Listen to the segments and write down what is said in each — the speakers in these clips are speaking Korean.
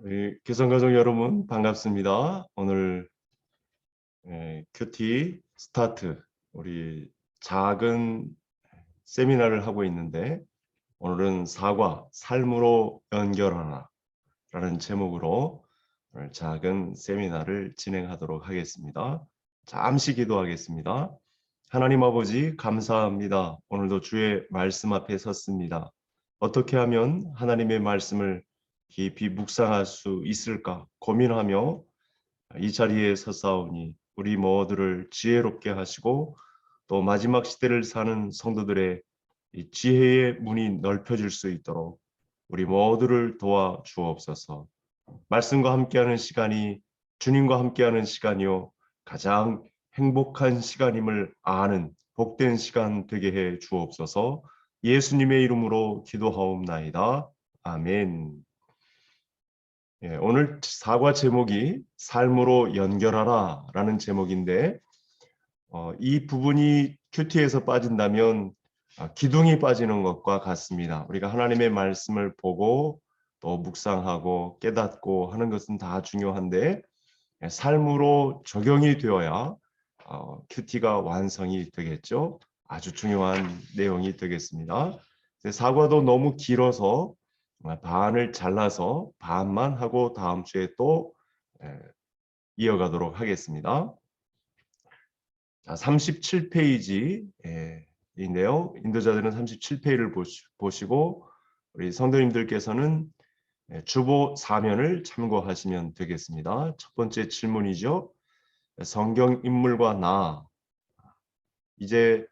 우리 교성가족 여러분 반갑습니다. 오늘 큐티 스타트 우리 작은 세미나를 하고 있는데 오늘은 사과 삶으로 연결하라 라는 제목으로 오늘 작은 세미나를 진행하도록 하겠습니다. 잠시 기도하겠습니다. 하나님 아버지 감사합니다. 오늘도 주의 말씀 앞에 섰습니다. 어떻게 하면 하나님의 말씀을 깊이 묵상할 수 있을까 고민하며 이 자리에 서사오니 우리 모두를 지혜롭게 하시고 또 마지막 시대를 사는 성도들의 이 지혜의 문이 넓혀질 수 있도록 우리 모두를 도와 주옵소서. 말씀과 함께하는 시간이 주님과 함께하는 시간이요 가장 행복한 시간임을 아는 복된 시간 되게 해 주옵소서. 예수님의 이름으로 기도하옵나이다. 아멘. 오늘 사과 제목이 삶으로 연결하라 라는 제목인데 이 부분이 큐티에서 빠진다면 기둥이 빠지는 것과 같습니다. 우리가 하나님의 말씀을 보고 또 묵상하고 깨닫고 하는 것은 다 중요한데 삶으로 적용이 되어야 큐티가 완성이 되겠죠. 아주 중요한 내용이 되겠습니다. 사과도 너무 길어서 반을 잘라서 반만 하고 다음 주에 또 이어가도록 하겠습니다. 자, 37페이지인데요. 인도자들은 37페이지를 보시고 우리 성도님들께서는 주보 사면을 참고하시면 되겠습니다. 첫 번째 질문이죠. 성경 인물과 나. 이제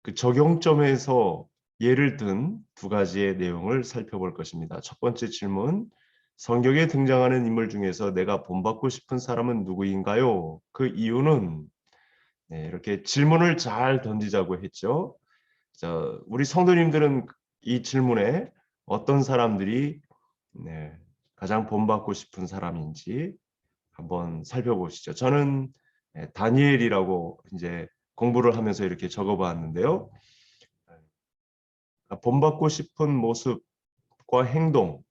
그 적용점에서 예를 든 두 가지의 내용을 살펴볼 것입니다. 첫 번째 질문. 성경에 등장하는 인물 중에서 내가 본받고 싶은 사람은 누구인가요? 그 이유는 이렇게 질문을 잘 던지자고 했죠. 자, 우리 성도님들은 이 질문에 어떤 사람들이 가장 본받고 싶은 사람인지 한번 살펴보시죠. 저는 다니엘이라고 이제 공부를 하면서 이렇게 적어봤는데요. 본받고 싶은 모습과 행동,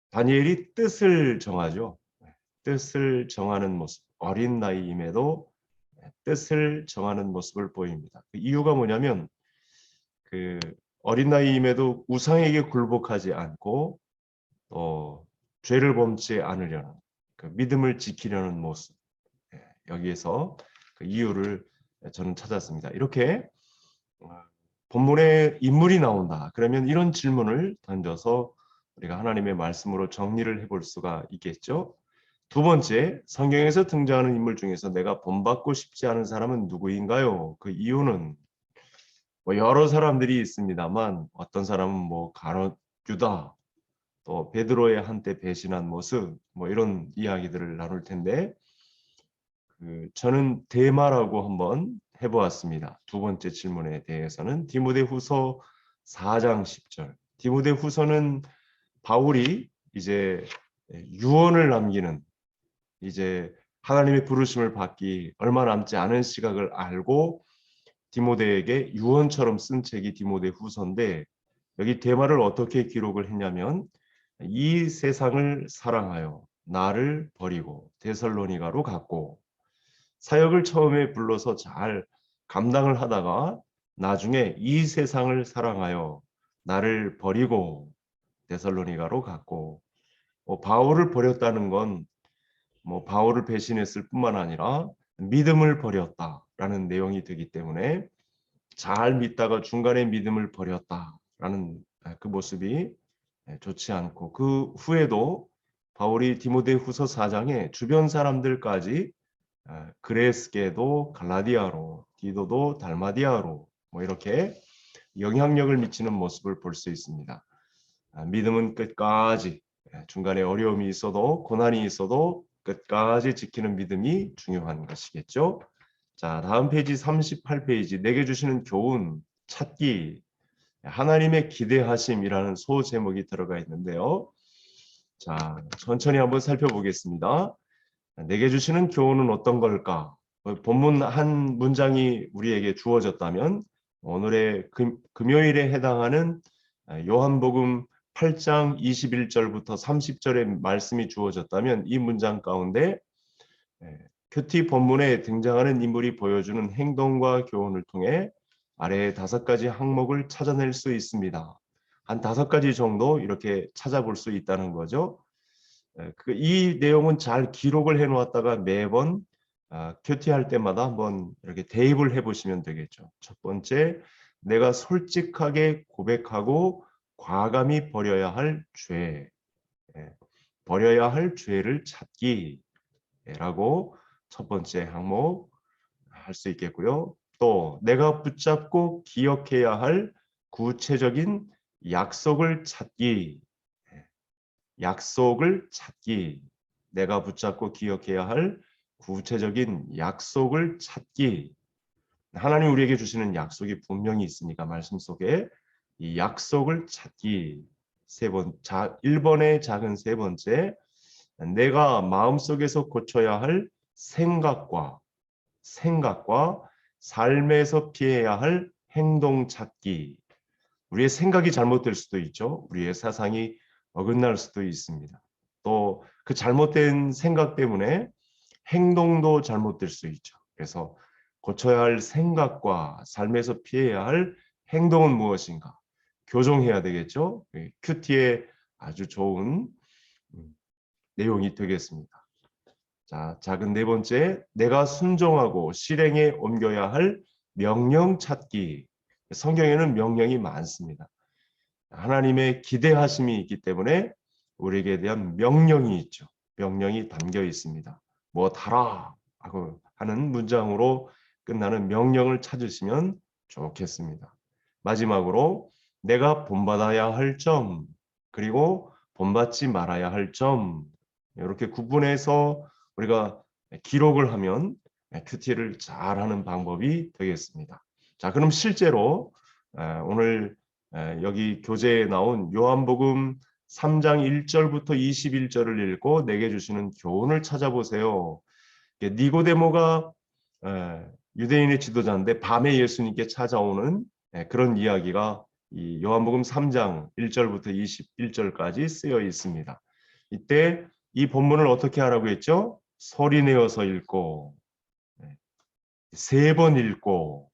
다니엘이 뜻을 정하죠. 뜻을 정하는 모습, 어린 나이임에도 뜻을 정하는 모습을 보입니다. 그 이유가 뭐냐면 그 어린 나이임에도 우상에게 굴복하지 않고 죄를 범치 않으려는 그 믿음을 지키려는 모습, 여기에서 그 이유를 저는 찾았습니다. 이렇게 본문에 인물이 나온다. 그러면 이런 질문을 던져서 우리가 하나님의 말씀으로 정리를 해볼 수가 있겠죠. 두 번째, 성경에서 등장하는 인물 중에서 내가 본받고 싶지 않은 사람은 누구인가요? 그 이유는 여러 사람들이 있습니다만 어떤 사람은 가룟 유다, 또 베드로의 한때 배신한 모습, 이런 이야기들을 나눌 텐데 저는 대마라고 한번 해보았습니다. 두 번째 질문에 대해서는 디모데후서 4장 10절. 디모데후서는 바울이 이제 유언을 남기는 이제 하나님의 부르심을 받기 얼마 남지 않은 시각을 알고 디모데에게 유언처럼 쓴 책이 디모데후서인데 여기 대마를 어떻게 기록을 했냐면 이 세상을 사랑하여 나를 버리고 데살로니가로 갔고 사역을 처음에 불러서 잘 감당을 하다가 나중에 이 세상을 사랑하여 나를 버리고 데살로니가로 갔고 바울을 버렸다는 건 바울을 배신했을 뿐만 아니라 믿음을 버렸다라는 내용이 되기 때문에 잘 믿다가 중간에 믿음을 버렸다라는 그 모습이 좋지 않고 그 후에도 바울이 디모데후서 4장에 주변 사람들까지 그레스게도 갈라디아로, 디도도 달마디아로 이렇게 영향력을 미치는 모습을 볼 수 있습니다. 믿음은 끝까지 중간에 어려움이 있어도 고난이 있어도 끝까지 지키는 믿음이 중요한 것이겠죠. 자, 다음 페이지 38페이지 내게 주시는 교훈 찾기 하나님의 기대하심이라는 소제목이 들어가 있는데요. 자, 천천히 한번 살펴보겠습니다. 내게 주시는 교훈은 어떤 걸까? 본문 한 문장이 우리에게 주어졌다면 오늘의 금요일에 해당하는 요한복음 8장 21절부터 30절의 말씀이 주어졌다면 이 문장 가운데 큐티 본문에 등장하는 인물이 보여주는 행동과 교훈을 통해 아래의 5가지 항목을 찾아낼 수 있습니다. 한 5가지 정도 이렇게 찾아볼 수 있다는 거죠. 이 내용은 잘 기록을 해 놓았다가 매번 큐티할 때마다 한번 이렇게 대입을 해 보시면 되겠죠. 첫 번째, 내가 솔직하게 고백하고 과감히 버려야 할 죄, 버려야 할 죄를 찾기라고 첫 번째 항목 할 수 있겠고요. 또 내가 붙잡고 기억해야 할 구체적인 약속을 찾기, 약속을 찾기, 내가 붙잡고 기억해야 할 구체적인 약속을 찾기. 하나님 우리에게 주시는 약속이 분명히 있으니까 말씀 속에 이 약속을 찾기. 1번의 작은 3번째, 내가 마음속에서 고쳐야 할 생각과 삶에서 피해야 할 행동 찾기. 우리의 생각이 잘못될 수도 있죠. 우리의 사상이 어긋날 수도 있습니다. 또 그 잘못된 생각 때문에 행동도 잘못될 수 있죠. 그래서 고쳐야 할 생각과 삶에서 피해야 할 행동은 무엇인가? 교정해야 되겠죠. 큐티의 아주 좋은 내용이 되겠습니다. 자, 작은 4번째, 내가 순종하고 실행에 옮겨야 할 명령 찾기. 성경에는 명령이 많습니다. 하나님의 기대하심이 있기 때문에 우리에게 대한 명령이 있죠. 명령이 담겨 있습니다. 뭐 하라 하고 하는 문장으로 끝나는 명령을 찾으시면 좋겠습니다. 마지막으로 내가 본받아야 할 점, 그리고 본받지 말아야 할 점, 이렇게 구분해서 우리가 기록을 하면 큐티를 잘하는 방법이 되겠습니다. 자, 그럼 실제로 오늘 여기 교재에 나온 요한복음 3장 1절부터 21절을 읽고 내게 주시는 교훈을 찾아보세요. 니고데모가 유대인의 지도자인데 밤에 예수님께 찾아오는 그런 이야기가 이 요한복음 3장 1절부터 21절까지 쓰여 있습니다. 이때 이 본문을 어떻게 하라고 했죠? 소리내어서 읽고 3번 읽고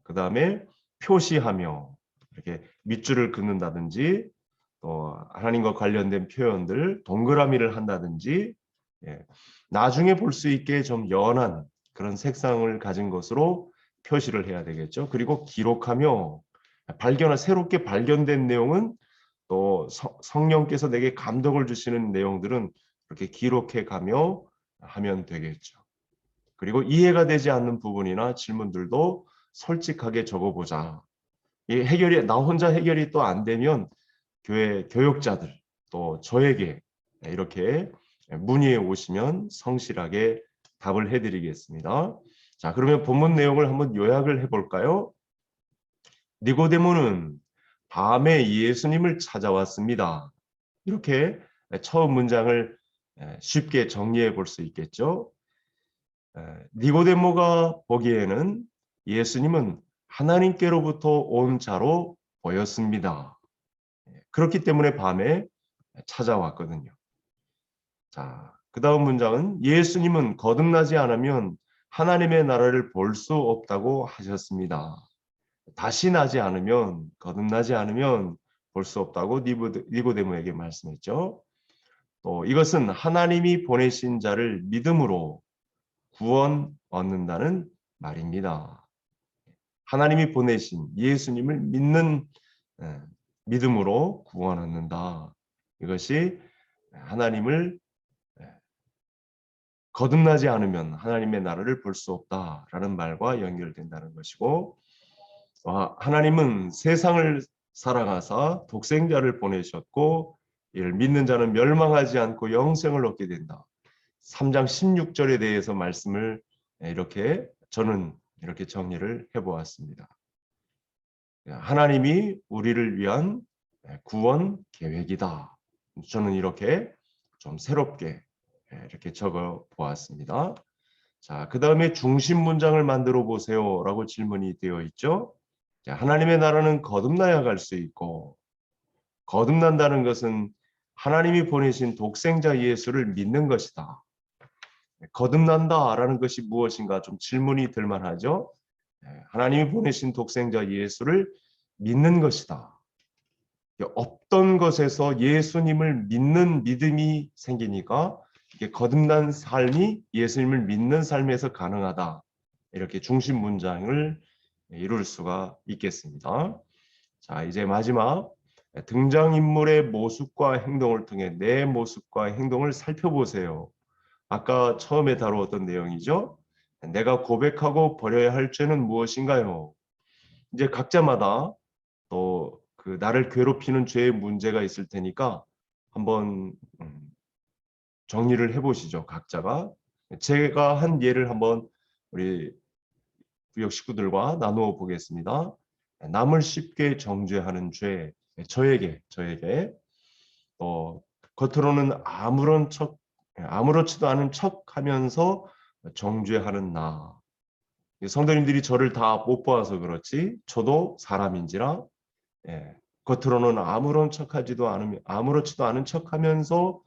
그 다음에 표시하며 이렇게 밑줄을 긋는다든지 또 하나님과 관련된 표현들 동그라미를 한다든지 나중에 볼 수 있게 좀 연한 그런 색상을 가진 것으로 표시를 해야 되겠죠. 그리고 기록하며 새롭게 발견된 내용은 또 성령께서 내게 감동을 주시는 내용들은 이렇게 기록해 가며 하면 되겠죠. 그리고 이해가 되지 않는 부분이나 질문들도 솔직하게 적어보자. 나 혼자 해결이 또 안 되면 교회 교역자들 또 저에게 이렇게 문의해 오시면 성실하게 답을 해드리겠습니다. 자, 그러면 본문 내용을 한번 요약을 해볼까요? 니고데모는 밤에 예수님을 찾아왔습니다. 이렇게 처음 문장을 쉽게 정리해 볼 수 있겠죠. 니고데모가 보기에는 예수님은 하나님께로부터 온 자로 보였습니다. 그렇기 때문에 밤에 찾아왔거든요. 자, 그 다음 문장은 예수님은 거듭나지 않으면 하나님의 나라를 볼 수 없다고 하셨습니다. 다시 거듭나지 않으면 볼 수 없다고 니고데모에게 말씀했죠. 또 이것은 하나님이 보내신 자를 믿음으로 구원 얻는다는 말입니다. 하나님이 보내신 예수님을 믿는 믿음으로 구원 얻는다. 이것이 하나님을 거듭나지 않으면 하나님의 나라를 볼 수 없다라는 말과 연결된다는 것이고, 하나님은 세상을 사랑하사 독생자를 보내셨고 이를 믿는 자는 멸망하지 않고 영생을 얻게 된다. 3장 16절에 대해서 말씀을 저는 이렇게 정리를 해보았습니다. 하나님이 우리를 위한 구원 계획이다. 저는 이렇게 좀 새롭게 이렇게 적어 보았습니다. 자, 그 다음에 중심 문장을 만들어 보세요 라고 질문이 되어 있죠. 자, 하나님의 나라는 거듭나야 갈 수 있고 거듭난다는 것은 하나님이 보내신 독생자 예수를 믿는 것이다. 거듭난다라는 것이 무엇인가 좀 질문이 들 만하죠. 하나님이 보내신 독생자 예수를 믿는 것이다. 없던 것에서 예수님을 믿는 믿음이 생기니까 이게 거듭난 삶이 예수님을 믿는 삶에서 가능하다. 이렇게 중심 문장을 이룰 수가 있겠습니다. 자, 이제 마지막 등장인물의 모습과 행동을 통해 내 모습과 행동을 살펴보세요. 아까 처음에 다루었던 내용이죠. 내가 고백하고 버려야 할 죄는 무엇인가요? 이제 각자마다 또 그 나를 괴롭히는 죄의 문제가 있을 테니까 한번 정리를 해보시죠. 각자가. 제가 한 예를 한번 우리 구역 식구들과 나누어 보겠습니다. 남을 쉽게 정죄하는 죄, 저에게 겉으로는 아무렇지도 않은 척하면서 정죄하는 나. 성도님들이 저를 다 못 봐서 그렇지 저도 사람인지라 겉으로는 아무렇지도 않은 척하면서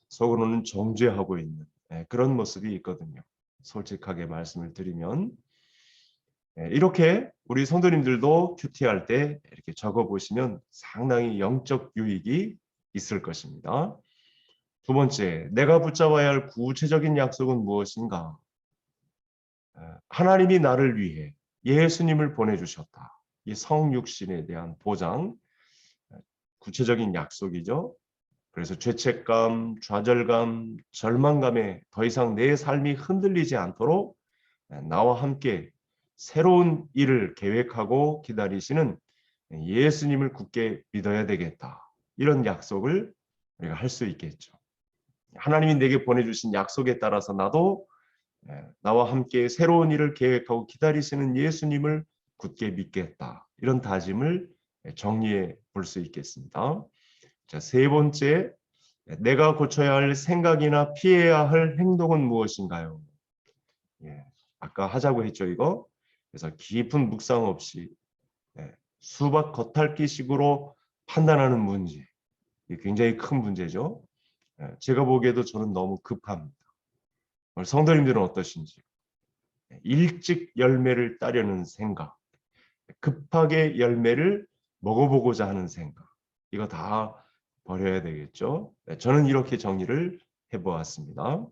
속으로는 정죄하고 있는 그런 모습이 있거든요. 솔직하게 말씀을 드리면 이렇게 우리 성도님들도 큐티할 때 이렇게 적어보시면 상당히 영적 유익이 있을 것입니다. 두 번째, 내가 붙잡아야 할 구체적인 약속은 무엇인가? 하나님이 나를 위해 예수님을 보내주셨다. 이 성육신에 대한 보장, 구체적인 약속이죠. 그래서 죄책감, 좌절감, 절망감에 더 이상 내 삶이 흔들리지 않도록 나와 함께 새로운 일을 계획하고 기다리시는 예수님을 굳게 믿어야 되겠다. 이런 약속을 우리가 할 수 있겠죠. 하나님이 내게 보내주신 약속에 따라서 나도 나와 함께 새로운 일을 계획하고 기다리시는 예수님을 굳게 믿겠다. 이런 다짐을 정리해 볼 수 있겠습니다. 자, 세 번째, 내가 고쳐야 할 생각이나 피해야 할 행동은 무엇인가요? 아까 하자고 했죠, 이거. 그래서 깊은 묵상 없이 수박 겉핥기식으로 판단하는 문제. 이게 굉장히 큰 문제죠. 제가 보기에도 저는 너무 급합니다. 성도님들은 어떠신지? 일찍 열매를 따려는 생각, 급하게 열매를 먹어보고자 하는 생각, 이거 다 버려야 되겠죠. 저는 이렇게 정리를 해보았습니다.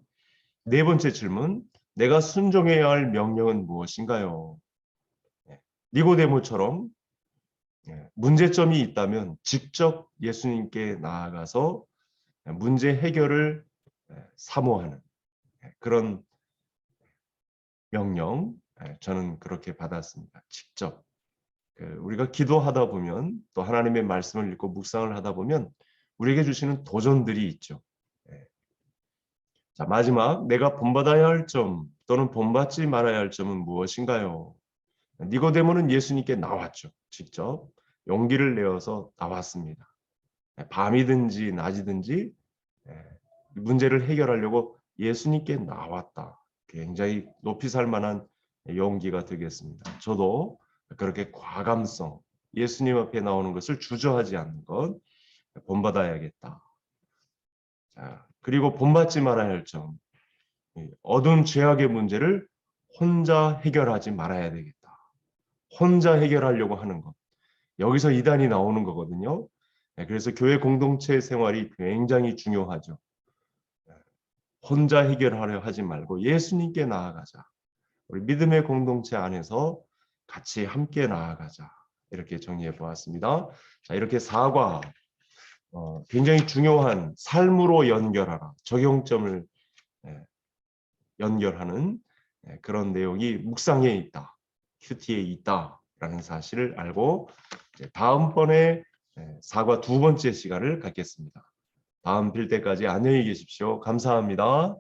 네 번째 질문, 내가 순종해야 할 명령은 무엇인가요? 니고데모처럼 문제점이 있다면 직접 예수님께 나아가서 문제 해결을 사모하는 그런 명령, 저는 그렇게 받았습니다. 직접. 우리가 기도하다 보면 또 하나님의 말씀을 읽고 묵상을 하다 보면 우리에게 주시는 도전들이 있죠. 자, 마지막, 내가 본받아야 할 점 또는 본받지 말아야 할 점은 무엇인가요? 니고데모는 예수님께 나왔죠. 직접 용기를 내어서 나왔습니다. 밤이든지 낮이든지 문제를 해결하려고 예수님께 나왔다. 굉장히 높이 살 만한 용기가 되겠습니다. 저도 그렇게 과감성, 예수님 앞에 나오는 것을 주저하지 않는 것 본받아야겠다. 자, 그리고 본받지 말아야 할 점, 어두운 죄악의 문제를 혼자 해결하지 말아야 되겠다. 혼자 해결하려고 하는 것. 여기서 이단이 나오는 거거든요. 그래서 교회 공동체 생활이 굉장히 중요하죠. 혼자 해결하려 하지 말고 예수님께 나아가자. 우리 믿음의 공동체 안에서 같이 함께 나아가자. 이렇게 정리해 보았습니다. 자, 이렇게 사과, 굉장히 중요한 삶으로 연결하라. 적용점을 연결하는 그런 내용이 묵상에 있다. 큐티에 있다라는 사실을 알고 다음번에 사과 두 번째 시간을 갖겠습니다. 다음 빌 때까지 안녕히 계십시오. 감사합니다.